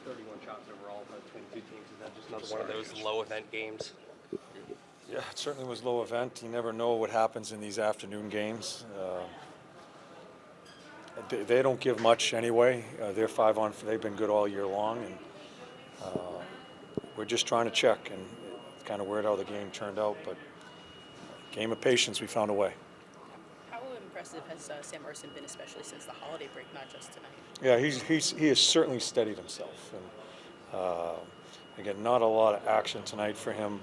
31 shots overall between the two teams. Is that just another one of those low event games? Yeah, it certainly was low event. You never know what happens in these afternoon games. They don't give much anyway. They're 5-on. They've been good all year long, and we're just trying to check. And it's kind of weird how the game turned out, but game of patience, we found a way. How impressive has Sam Ersson been, especially since the holiday break, not just tonight? Yeah, he has certainly steadied himself. And again, not a lot of action tonight for him.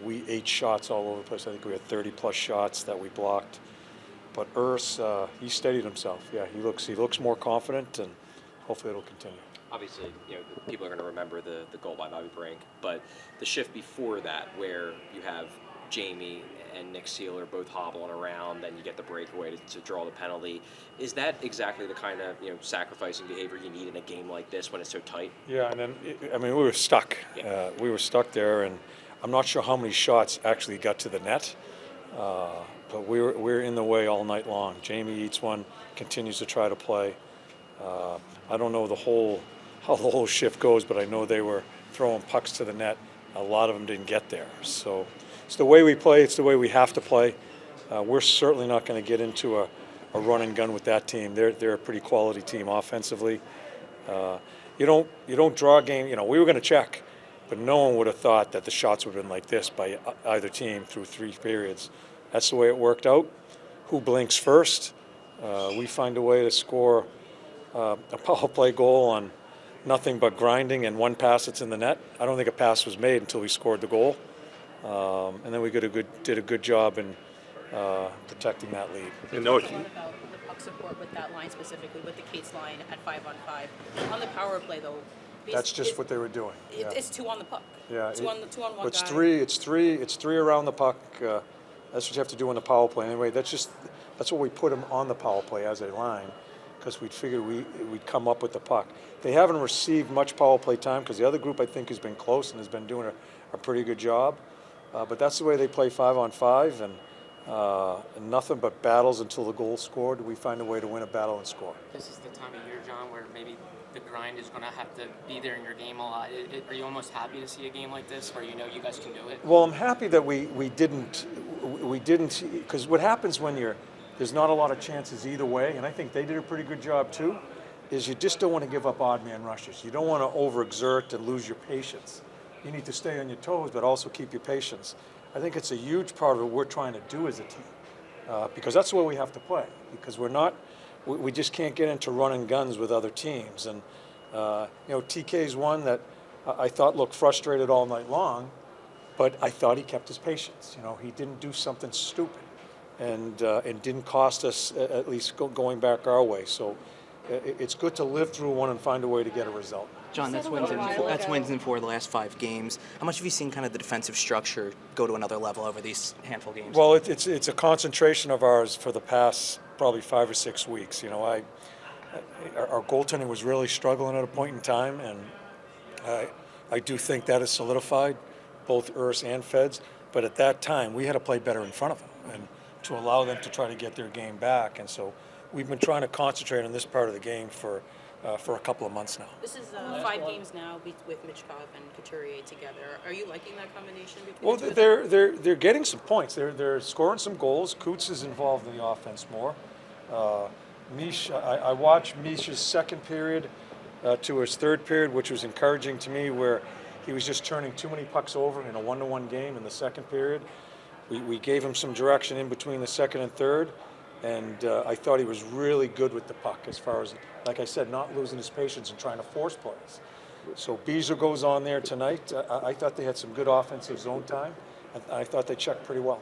We ate shots all over the place. I think we had 30-plus shots that we blocked. But he steadied himself. Yeah, he looks more confident, and hopefully it'll continue. Obviously, people are going to remember the goal by Bobby Brink, but the shift before that, where you have Jamie and Nick Sealer both hobbling around, then you get the breakaway to draw the penalty. Is that exactly the kind of sacrificing behavior you need in a game like this when it's so tight? Yeah, and then we were stuck. Yeah. We were stuck there, and I'm not sure how many shots actually got to the net. But we're in the way all night long. Jamie eats one, continues to try to play. I don't know how the whole shift goes, but I know they were throwing pucks to the net. A lot of them didn't get there. So it's the way we play. It's the way we have to play. We're certainly not going to get into a run and gun with that team. They're a pretty quality team offensively. You don't draw a game. We were going to check, but no one would have thought that the shots would have been like this by either team through 3 periods. That's the way it worked out. Who blinks first? We find a way to score a power play goal on nothing but grinding and one pass that's in the net. I don't think a pass was made until we scored the goal. And then we did a good job in protecting that lead. You talked a lot about the puck support with that line specifically, with the Cates line at 5-on-5. On the power play, though, that's just what they were doing. It's 2 on the puck. Yeah, two on one it's guy. It's three around the puck. That's what you have to do on the power play. Anyway, that's what we put them on the power play as a line, because we'd figured we'd come up with the puck. They haven't received much power play time because the other group I think has been close and has been doing a pretty good job. But that's the way they play 5-on-5, and nothing but battles until the goal's scored. We find a way to win a battle and score. This is the time of year, John, where maybe the grind is going to have to be there in your game a lot. Are you almost happy to see a game like this where you guys can do it? Well, I'm happy that we didn't, because what happens when there's not a lot of chances either way, and I think they did a pretty good job too, is you just don't want to give up odd man rushes. You don't want to overexert and lose your patience. You need to stay on your toes, but also keep your patience. I think it's a huge part of what we're trying to do as a team, because that's the way we have to play, because we just can't get into running guns with other teams. And TK's one that I thought looked frustrated all night long, but I thought he kept his patience. He didn't do something stupid, and didn't cost us at least going back our way. So it's good to live through one and find a way to get a result. John, that's wins in 4 of the last 5 games. How much have you seen kind of the defensive structure go to another level over these handful of games? Well, it's a concentration of ours for the past probably 5 or 6 weeks. Our goaltending was really struggling at a point in time, and I do think that is solidified, both Urs and Feds. But at that time, we had to play better in front of them and to allow them to try to get their game back. And so we've been trying to concentrate on this part of the game for a couple of months now. This is 5 games now with Michkov and Couturier together. Are you liking that combination between Well, the two of them? they're getting some points. They're scoring some goals. Coots is involved in the offense more. Mish, I watched Mish's second period to his third period, which was encouraging to me, where he was just turning too many pucks over in a 1-to-1 game in the second period. We gave him some direction in between the second and third, and I thought he was really good with the puck as far as, like I said, not losing his patience and trying to force plays. So Beezer goes on there tonight. I thought they had some good offensive zone time. I thought they checked pretty well.